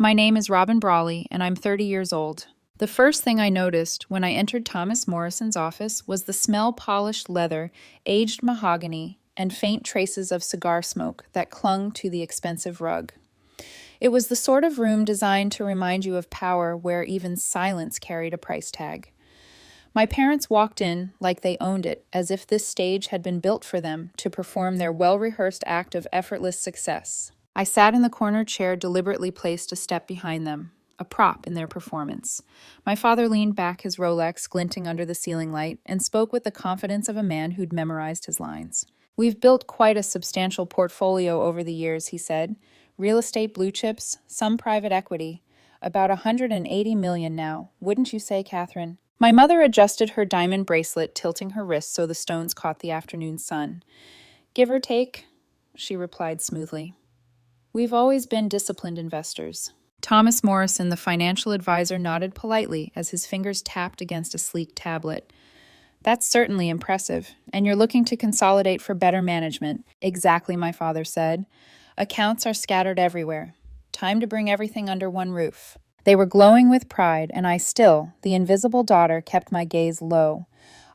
My name is Robin Brawley, and I'm 30 years old. The first thing I noticed when I entered Thomas Morrison's office was the smell polished leather, aged mahogany, and faint traces of cigar smoke that clung to the expensive rug. It was the sort of room designed to remind you of power where even silence carried a price tag. My parents walked in like they owned it, as if this stage had been built for them to perform their well-rehearsed act of effortless success. I sat in the corner chair deliberately placed a step behind them, a prop in their performance. My father leaned back, his Rolex glinting under the ceiling light, and spoke with the confidence of a man who'd memorized his lines. "We've built quite a substantial portfolio over the years," he said. "Real estate blue chips, some private equity. About 180 million now, wouldn't you say, Catherine?" My mother adjusted her diamond bracelet, tilting her wrist so the stones caught the afternoon sun. "Give or take," she replied smoothly. "We've always been disciplined investors." Thomas Morrison, the financial advisor, nodded politely as his fingers tapped against a sleek tablet. "That's certainly impressive, and you're looking to consolidate for better management." "Exactly," my father said. "Accounts are scattered everywhere. Time to bring everything under one roof." They were glowing with pride, and I still, the invisible daughter, kept my gaze low.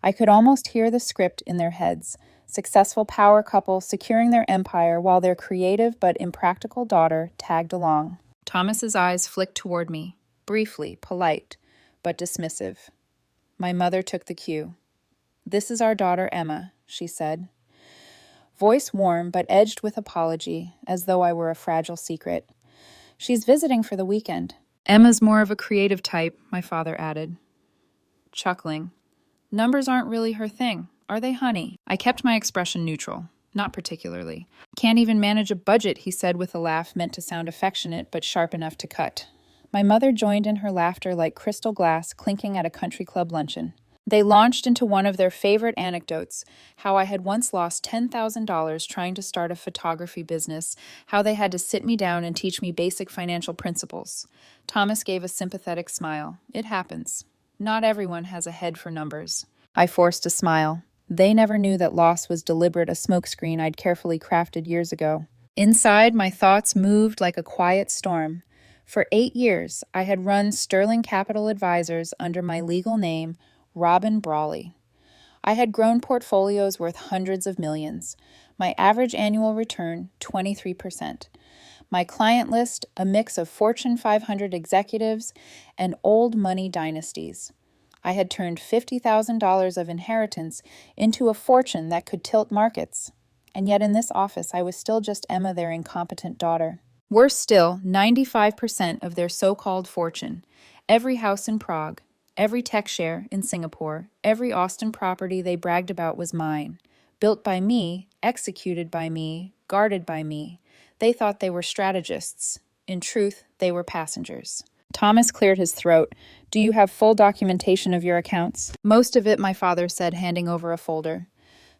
I could almost hear the script in their heads. Successful power couple securing their empire while their creative but impractical daughter tagged along. Thomas's eyes flicked toward me, briefly, polite, but dismissive. My mother took the cue. "This is our daughter Emma," she said. Voice warm but edged with apology, as though I were a fragile secret. "She's visiting for the weekend." "Emma's more of a creative type," my father added, chuckling. "Numbers aren't really her thing, are they, honey?" I kept my expression neutral. "Not particularly." "Can't even manage a budget," he said with a laugh meant to sound affectionate but sharp enough to cut. My mother joined in her laughter like crystal glass clinking at a country club luncheon. They launched into one of their favorite anecdotes, how I had once lost $10,000 trying to start a photography business, how they had to sit me down and teach me basic financial principles. Thomas gave a sympathetic smile. "It happens. Not everyone has a head for numbers." I forced a smile. They never knew that loss was deliberate, a smokescreen I'd carefully crafted years ago. Inside, my thoughts moved like a quiet storm. For 8 years, I had run Sterling Capital Advisors under my legal name, Robin Brawley. I had grown portfolios worth hundreds of millions. My average annual return, 23%. My client list, a mix of Fortune 500 executives and old money dynasties. I had turned $50,000 of inheritance into a fortune that could tilt markets. And yet in this office, I was still just Emma, their incompetent daughter. Worse still, 95% of their so-called fortune, every house in Prague, every tech share in Singapore, every Austin property they bragged about was mine. Built by me, executed by me, guarded by me. They thought they were strategists. In truth, they were passengers. Thomas cleared his throat. "Do you have full documentation of your accounts?" "Most of it," my father said, handing over a folder.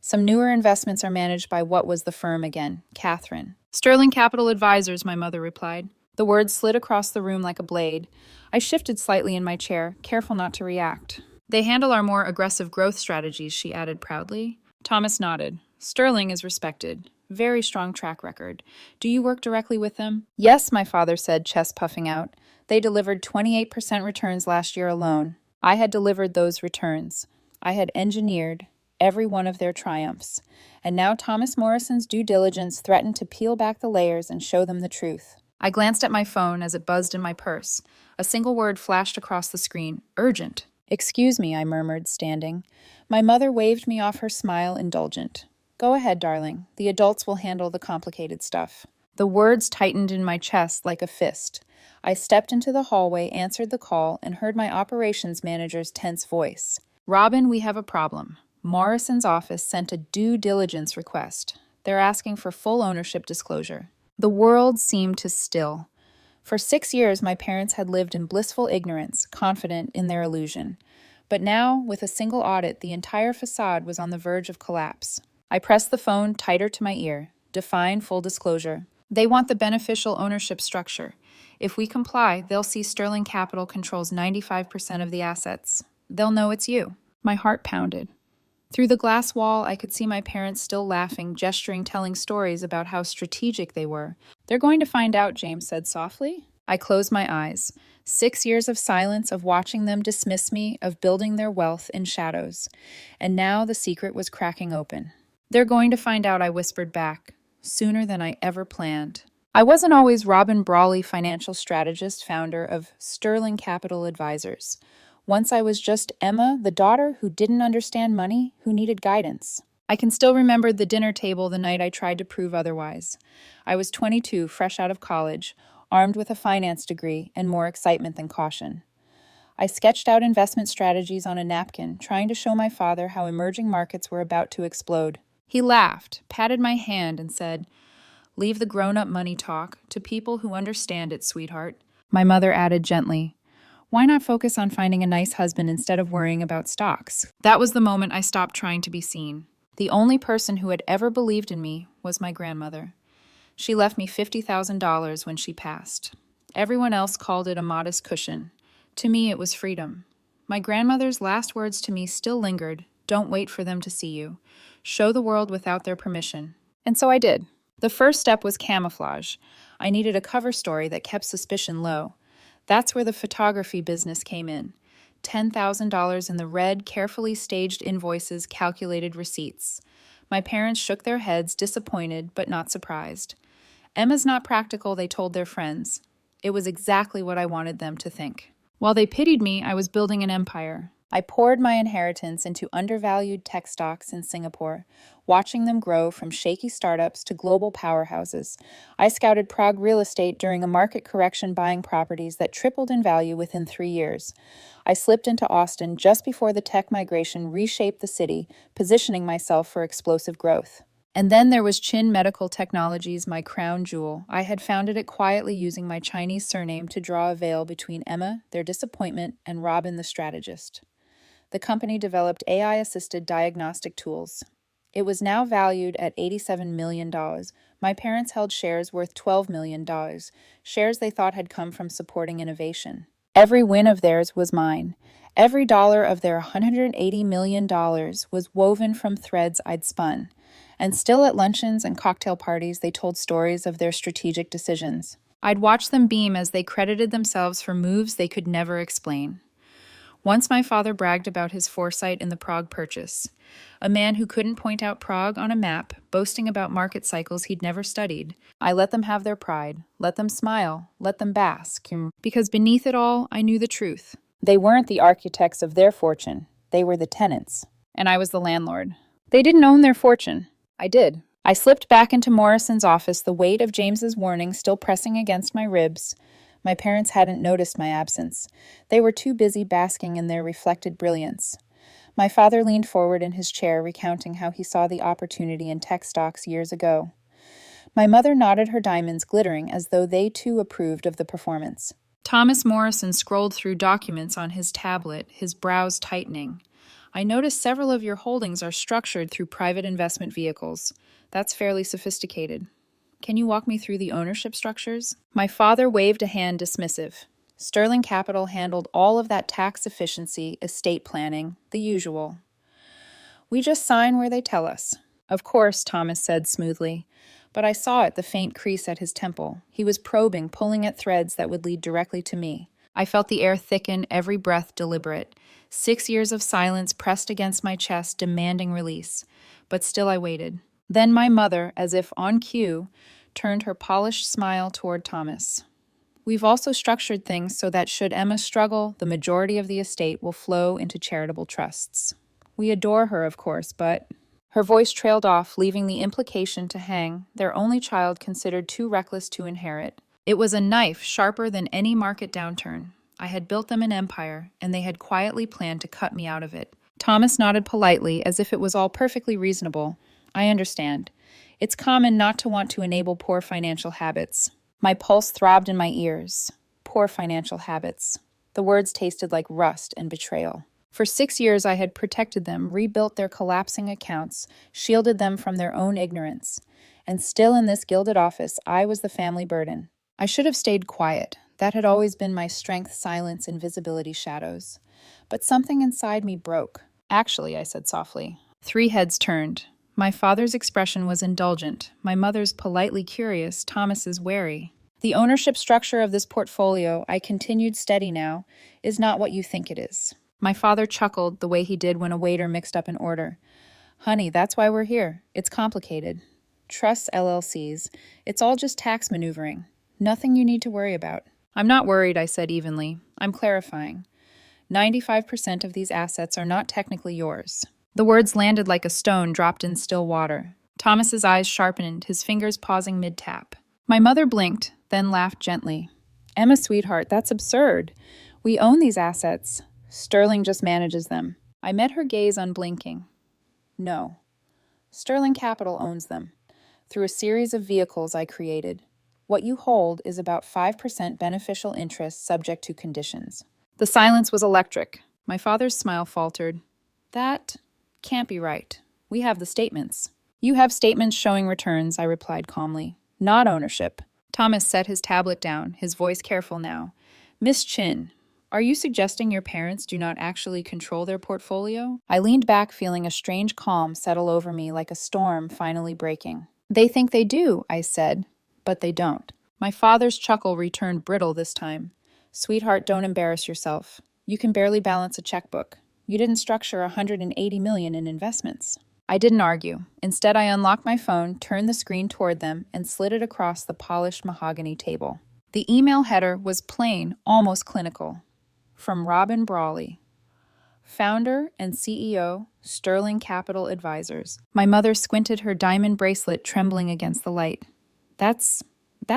"Some newer investments are managed by what was the firm again? Catherine." "Sterling Capital Advisors," my mother replied. The words slid across the room like a blade. I shifted slightly in my chair, careful not to react. "They handle our more aggressive growth strategies," she added proudly. Thomas nodded. "Sterling is respected. Very strong track record. Do you work directly with them?" "Yes," my father said, chest puffing out. "They delivered 28% returns last year alone. I had delivered those returns. I had engineered every one of their triumphs. And now Thomas Morrison's due diligence threatened to peel back the layers and show them the truth." I glanced at my phone as it buzzed in my purse. A single word flashed across the screen. "Urgent." "Excuse me," I murmured, standing. My mother waved me off, her smile indulgent. "Go ahead, darling. The adults will handle the complicated stuff." The words tightened in my chest like a fist. I stepped into the hallway, answered the call, and heard my operations manager's tense voice. "Robin, we have a problem. Morrison's office sent a due diligence request. They're asking for full ownership disclosure." The world seemed to still. For 6 years, my parents had lived in blissful ignorance, confident in their illusion. But now, with a single audit, the entire facade was on the verge of collapse. I pressed the phone tighter to my ear. "Define full disclosure." "They want the beneficial ownership structure. If we comply, they'll see Sterling Capital controls 95% of the assets. They'll know it's you." My heart pounded. Through the glass wall, I could see my parents still laughing, gesturing, telling stories about how strategic they were. "They're going to find out," James said softly. I closed my eyes. 6 years of silence, of watching them dismiss me, of building their wealth in shadows. And now the secret was cracking open. "They're going to find out," I whispered back, "sooner than I ever planned." I wasn't always Robin Brawley, financial strategist, founder of Sterling Capital Advisors. Once I was just Emma, the daughter who didn't understand money, who needed guidance. I can still remember the dinner table the night I tried to prove otherwise. I was 22, fresh out of college, armed with a finance degree and more excitement than caution. I sketched out investment strategies on a napkin, trying to show my father how emerging markets were about to explode. He laughed, patted my hand, and said, "Leave the grown-up money talk to people who understand it, sweetheart." My mother added gently, "Why not focus on finding a nice husband instead of worrying about stocks?" That was the moment I stopped trying to be seen. The only person who had ever believed in me was my grandmother. She left me $50,000 when she passed. Everyone else called it a modest cushion. To me, it was freedom. My grandmother's last words to me still lingered: "Don't wait for them to see you. Show the world without their permission." And so I did. The first step was camouflage. I needed a cover story that kept suspicion low. That's where the photography business came in. $10,000 in the red, carefully staged invoices, calculated receipts. My parents shook their heads, disappointed but not surprised. "Emma's not practical," they told their friends. It was exactly what I wanted them to think. While they pitied me, I was building an empire. I poured my inheritance into undervalued tech stocks in Singapore, watching them grow from shaky startups to global powerhouses. I scouted Prague real estate during a market correction, buying properties that tripled in value within 3 years. I slipped into Austin just before the tech migration reshaped the city, positioning myself for explosive growth. And then there was Chin Medical Technologies, my crown jewel. I had founded it quietly, using my Chinese surname to draw a veil between Emma, their disappointment, and Robin, the strategist. The company developed AI-assisted diagnostic tools. It was now valued at $87 million. My parents held shares worth $12 million, shares they thought had come from supporting innovation. Every win of theirs was mine. Every dollar of their $180 million was woven from threads I'd spun. And still at luncheons and cocktail parties, they told stories of their strategic decisions. I'd watch them beam as they credited themselves for moves they could never explain. Once my father bragged about his foresight in the Prague purchase. A man who couldn't point out Prague on a map, boasting about market cycles he'd never studied. I let them have their pride, let them smile, let them bask, because beneath it all, I knew the truth. They weren't the architects of their fortune. They were the tenants. And I was the landlord. They didn't own their fortune. I did. I slipped back into Morrison's office, the weight of James's warning still pressing against my ribs. My parents hadn't noticed my absence. They were too busy basking in their reflected brilliance. My father leaned forward in his chair, recounting how he saw the opportunity in tech stocks years ago. My mother nodded, her diamonds glittering as though they too approved of the performance. Thomas Morrison scrolled through documents on his tablet, his brows tightening. "I notice several of your holdings are structured through private investment vehicles. That's fairly sophisticated. Can you walk me through the ownership structures?" My father waved a hand, dismissive. "Sterling Capital handled all of that tax efficiency, estate planning, the usual. We just sign where they tell us." "Of course," Thomas said smoothly. But I saw it, the faint crease at his temple. He was probing, pulling at threads that would lead directly to me. I felt the air thicken, every breath deliberate. 6 years of silence pressed against my chest, demanding release. But still I waited. Then my mother, as if on cue, turned her polished smile toward Thomas. "We've also structured things so that should Emma struggle, the majority of the estate will flow into charitable trusts. We adore her, of course, but—" Her voice trailed off, leaving the implication to hang, their only child considered too reckless to inherit. It was a knife sharper than any market downturn. I had built them an empire, and they had quietly planned to cut me out of it. Thomas nodded politely, as if it was all perfectly reasonable. "I understand. It's common not to want to enable poor financial habits." My pulse throbbed in my ears. Poor financial habits. The words tasted like rust and betrayal. For 6 years I had protected them, rebuilt their collapsing accounts, shielded them from their own ignorance. And still in this gilded office, I was the family burden. I should have stayed quiet. That had always been my strength: silence, invisibility, shadows. But something inside me broke. "Actually," I said softly. 3 heads turned. My father's expression was indulgent, my mother's politely curious, Thomas's wary. The ownership structure of this portfolio, I continued steady now, is not what you think it is. My father chuckled the way he did when a waiter mixed up an order. Honey, that's why we're here. It's complicated. Trusts, LLCs. It's all just tax maneuvering. Nothing you need to worry about. I'm not worried, I said evenly. I'm clarifying. 95% of these assets are not technically yours. The words landed like a stone dropped in still water. Thomas's eyes sharpened, his fingers pausing mid-tap. My mother blinked, then laughed gently. Emma, sweetheart, that's absurd. We own these assets. Sterling just manages them. I met her gaze unblinking. No. Sterling Capital owns them, through a series of vehicles I created. What you hold is about 5% beneficial interest subject to conditions. The silence was electric. My father's smile faltered. That can't be right. We have the statements. You have statements showing returns, I replied calmly. Not ownership. Thomas set his tablet down, his voice careful now. Miss Chin, are you suggesting your parents do not actually control their portfolio? I leaned back, feeling a strange calm settle over me like a storm finally breaking. They think they do, I said, but they don't. My father's chuckle returned brittle this time. Sweetheart, don't embarrass yourself. You can barely balance a checkbook. You didn't structure $180 million in investments. I didn't argue. Instead, I unlocked my phone, turned the screen toward them, and slid it across the polished mahogany table. The email header was plain, almost clinical. From Robin Brawley, founder and CEO, Sterling Capital Advisors. My mother squinted, her diamond bracelet trembling against the light. That's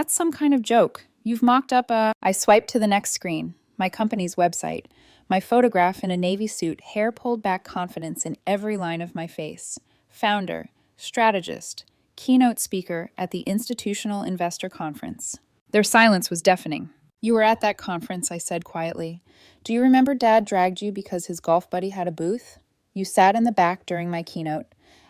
some kind of joke. You've mocked up a... I swiped to the next screen, my company's website. My photograph in a navy suit, hair pulled back, confidence in every line of my face. Founder, strategist, keynote speaker at the Institutional Investor Conference. Their silence was deafening. You were at that conference, I said quietly. Do you remember Dad dragged you because his golf buddy had a booth? You sat in the back during my keynote.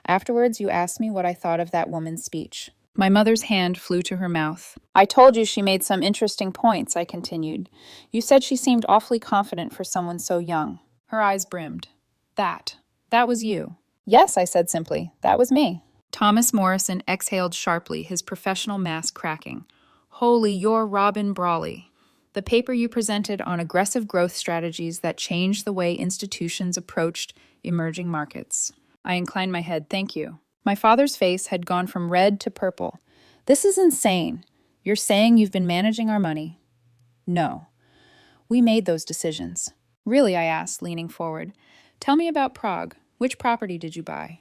Afterwards, you asked me what I thought of that woman's speech. My mother's hand flew to her mouth. I told you she made some interesting points, I continued. You said she seemed awfully confident for someone so young. Her eyes brimmed. That was you. Yes, I said simply. That was me. Thomas Morrison exhaled sharply, his professional mask cracking. Holy, you're Robin Brawley. The paper you presented on aggressive growth strategies that changed the way institutions approached emerging markets. I inclined my head. Thank you. My father's face had gone from red to purple. This is insane. You're saying you've been managing our money? No. We made those decisions. Really, I asked, leaning forward. Tell me about Prague. Which property did you buy?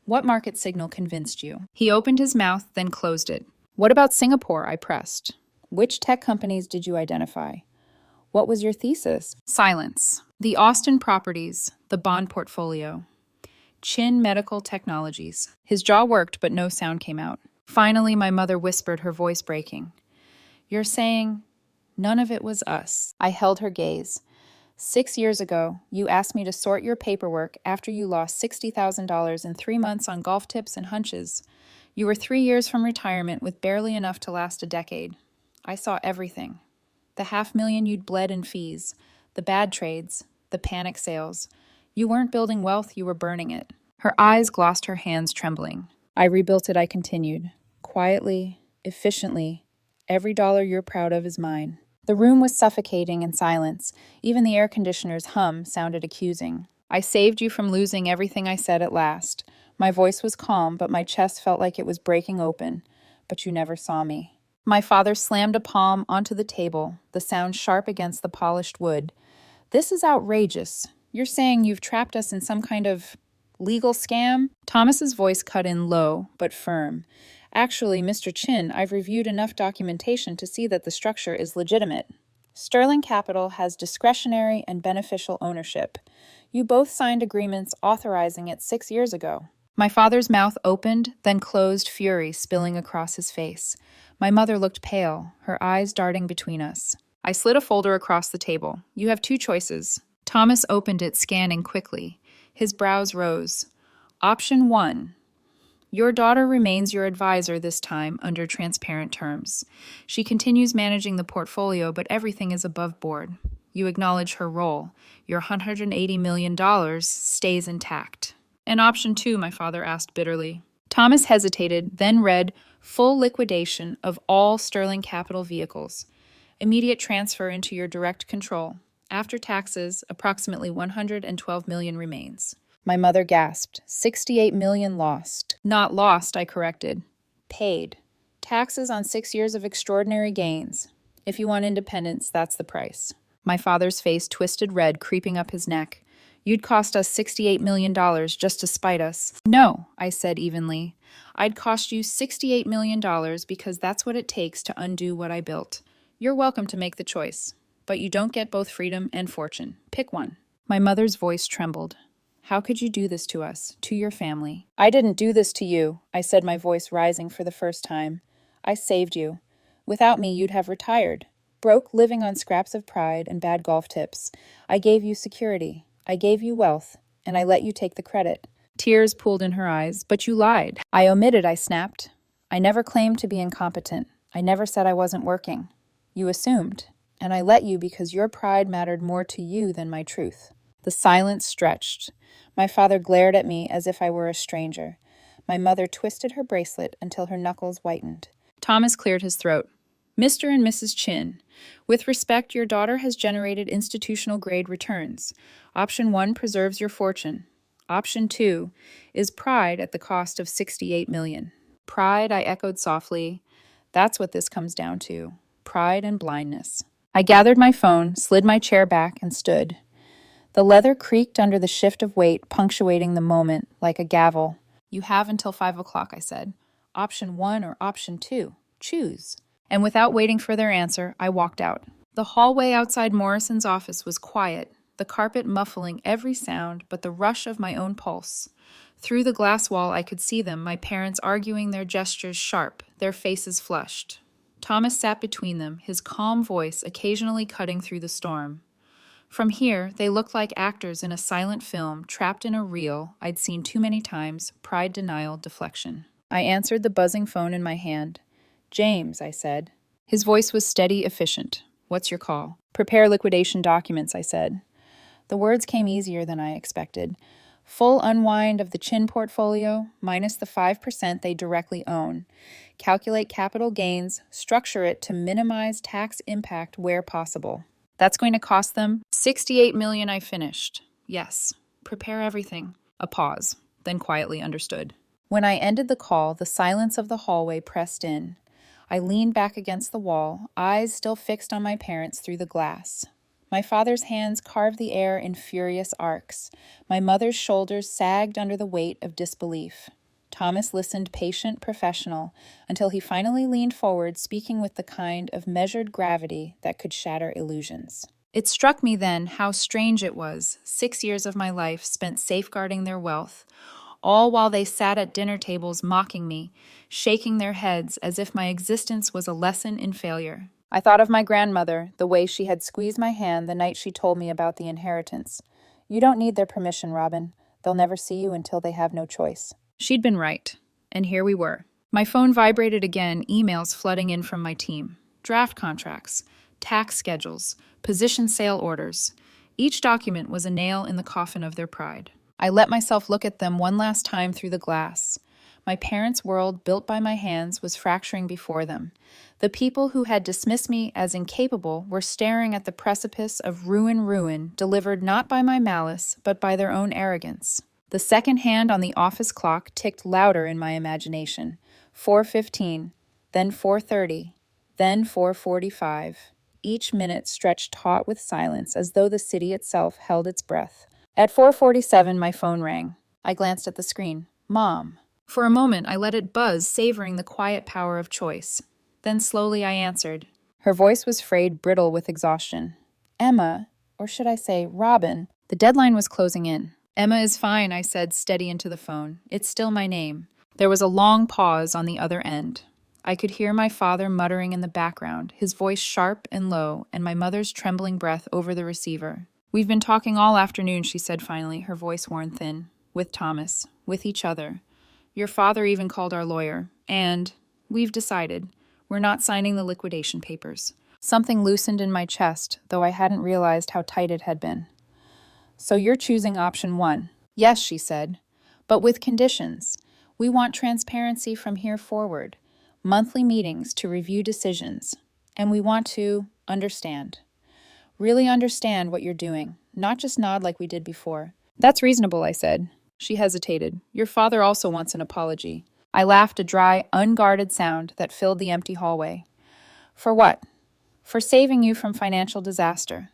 What market signal convinced you? He opened his mouth, then closed it. What about Singapore? I pressed. Which tech companies did you identify? What was your thesis? Silence. The Austin properties, the bond portfolio. Chin Medical Technologies. His jaw worked, but no sound came out. Finally, my mother whispered, her voice breaking. You're saying none of it was us. I held her gaze. 6 years ago, you asked me to sort your paperwork after you lost $60,000 in 3 months on golf tips and hunches. You were 3 years from retirement with barely enough to last a decade. I saw everything. The $500,000 you'd bled in fees, the bad trades, the panic sales. You weren't building wealth, you were burning it. Her eyes glossed, her hands trembling. I rebuilt it, I continued. Quietly, efficiently. Every dollar you're proud of is mine. The room was suffocating in silence. Even the air conditioner's hum sounded accusing. I saved you from losing everything I said at last. My voice was calm, but my chest felt like it was breaking open. But you never saw me. My father slammed a palm onto the table, the sound sharp against the polished wood. This is outrageous. You're saying you've trapped us in some kind of legal scam? Thomas's voice cut in low, but firm. Actually, Mr. Chin, I've reviewed enough documentation to see that the structure is legitimate. Sterling Capital has discretionary and beneficial ownership. You both signed agreements authorizing it 6 years ago. My father's mouth opened, then closed, fury spilling across his face. My mother looked pale, her eyes darting between us. I slid a folder across the table. You have 2 choices. Thomas opened it, scanning quickly. His brows rose. Option 1. Your daughter remains your advisor this time under transparent terms. She continues managing the portfolio, but everything is above board. You acknowledge her role. Your $180 million stays intact. And option 2, my father asked bitterly. Thomas hesitated, then read full liquidation of all Sterling Capital vehicles. Immediate transfer into your direct control. After taxes, approximately 112 million remains. My mother gasped. 68 million lost. Not lost, I corrected. Paid. Taxes on 6 years of extraordinary gains. If you want independence, that's the price. My father's face twisted red, creeping up his neck. You'd cost us $68 million just to spite us. No, I said evenly. I'd cost you $68 million because that's what it takes to undo what I built. You're welcome to make the choice, but you don't get both freedom and fortune. Pick one. My mother's voice trembled. How could you do this to us, to your family? I didn't do this to you, I said, my voice rising for the first time. I saved you. Without me, you'd have retired. Broke, living on scraps of pride and bad golf tips. I gave you security. I gave you wealth, and I let you take the credit. Tears pooled in her eyes. But you lied. I omitted, I snapped. I never claimed to be incompetent. I never said I wasn't working. You assumed, and I let you because your pride mattered more to you than my truth. The silence stretched. My father glared at me as if I were a stranger. My mother twisted her bracelet until her knuckles whitened. Thomas cleared his throat. Mr. and Mrs. Chin, with respect, your daughter has generated institutional-grade returns. Option 1 preserves your fortune. Option 2 is pride at the cost of $68 million. Pride, I echoed softly. That's what this comes down to. Pride and blindness. I gathered my phone, slid my chair back, and stood. The leather creaked under the shift of weight, punctuating the moment like a gavel. You have until 5 o'clock, I said. Option 1 or option 2. Choose. And without waiting for their answer, I walked out. The hallway outside Morrison's office was quiet, the carpet muffling every sound but the rush of my own pulse. Through the glass wall I could see them, my parents arguing, their gestures sharp, their faces flushed. Thomas sat between them, his calm voice occasionally cutting through the storm. From here, they looked like actors in a silent film, trapped in a reel I'd seen too many times, pride, denial, deflection. I answered the buzzing phone in my hand. James, I said. His voice was steady, efficient. What's your call? Prepare liquidation documents, I said. The words came easier than I expected. Full unwind of the Chin portfolio, minus the 5% they directly own. Calculate capital gains, structure it to minimize tax impact where possible. That's going to cost them $68 million, I finished. Yes. Prepare everything. A pause, then quietly understood. When I ended the call, the silence of the hallway pressed in. I leaned back against the wall, eyes still fixed on my parents through the glass. My father's hands carved the air in furious arcs. My mother's shoulders sagged under the weight of disbelief. Thomas listened patient, professional, until he finally leaned forward, speaking with the kind of measured gravity that could shatter illusions. It struck me then how strange it was, 6 years of my life spent safeguarding their wealth, all while they sat at dinner tables mocking me, shaking their heads as if my existence was a lesson in failure. I thought of my grandmother, the way she had squeezed my hand the night she told me about the inheritance. You don't need their permission, Robin. They'll never see you until they have no choice. She'd been right, and here we were. My phone vibrated again, emails flooding in from my team. Draft contracts, tax schedules, position sale orders. Each document was a nail in the coffin of their pride. I let myself look at them one last time through the glass. My parents' world, built by my hands, was fracturing before them. The people who had dismissed me as incapable were staring at the precipice of ruin, delivered not by my malice, but by their own arrogance. The second hand on the office clock ticked louder in my imagination. 4:15, then 4:30, then 4:45. Each minute stretched taut with silence, as though the city itself held its breath. At 4:47, my phone rang. I glanced at the screen. Mom. For a moment, I let it buzz, savoring the quiet power of choice. Then slowly I answered. Her voice was frayed, brittle with exhaustion. Emma, or should I say Robin? The deadline was closing in. Emma is fine, I said, steady into the phone. It's still my name. There was a long pause on the other end. I could hear my father muttering in the background, his voice sharp and low, and my mother's trembling breath over the receiver. We've been talking all afternoon, she said finally, her voice worn thin. With Thomas. With each other. Your father even called our lawyer. And we've decided. We're not signing the liquidation papers. Something loosened in my chest, though I hadn't realized how tight it had been. So you're choosing option 1. Yes, she said. But with conditions. We want transparency from here forward, monthly meetings to review decisions, and we want to understand. Really understand what you're doing, not just nod like we did before. That's reasonable, I said. She hesitated. Your father also wants an apology. I laughed, a dry, unguarded sound that filled the empty hallway. For what? For saving you from financial disaster.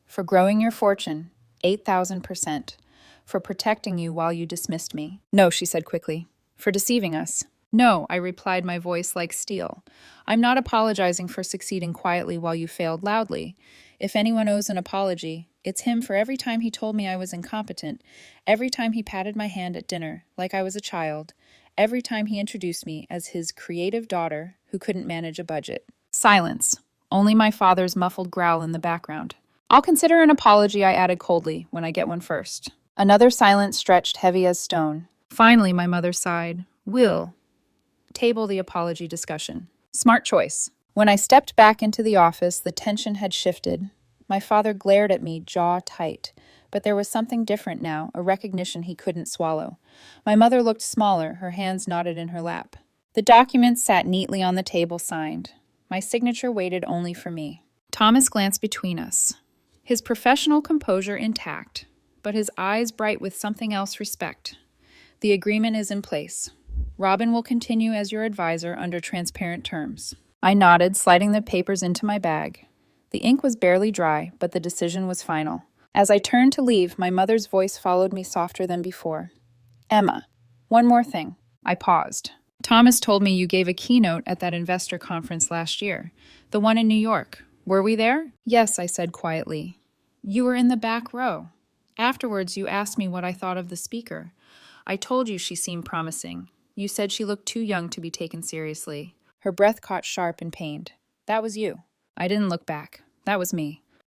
For growing your fortune, 8,000%. For protecting you while you dismissed me. No, she said quickly. For deceiving us. No, I replied, my voice like steel. I'm not apologizing for succeeding quietly while you failed loudly. If anyone owes an apology, it's him for every time he told me I was incompetent, every time he patted my hand at dinner like I was a child, every time he introduced me as his creative daughter who couldn't manage a budget. Silence. Only my father's muffled growl in the background. I'll consider an apology, I added coldly, when I get one first. Another silence stretched heavy as stone. Finally, my mother sighed. Will. Table the apology discussion. Smart choice. When I stepped back into the office, the tension had shifted. My father glared at me, jaw tight. But there was something different now, a recognition he couldn't swallow. My mother looked smaller, her hands knotted in her lap. The documents sat neatly on the table, signed. My signature waited only for me. Thomas glanced between us, his professional composure intact, but his eyes bright with something else, respect. The agreement is in place. Robin will continue as your advisor under transparent terms. I nodded, sliding the papers into my bag. The ink was barely dry, but the decision was final. As I turned to leave, my mother's voice followed me softer than before. Emma, one more thing. I paused. Thomas told me you gave a keynote at that investor conference last year, the one in New York. Were we there? Yes, I said quietly. You were in the back row. Afterwards, you asked me what I thought of the speaker. I told you she seemed promising. You said she looked too young to be taken seriously. Her breath caught sharp and pained. That was you. I didn't look back. That was me.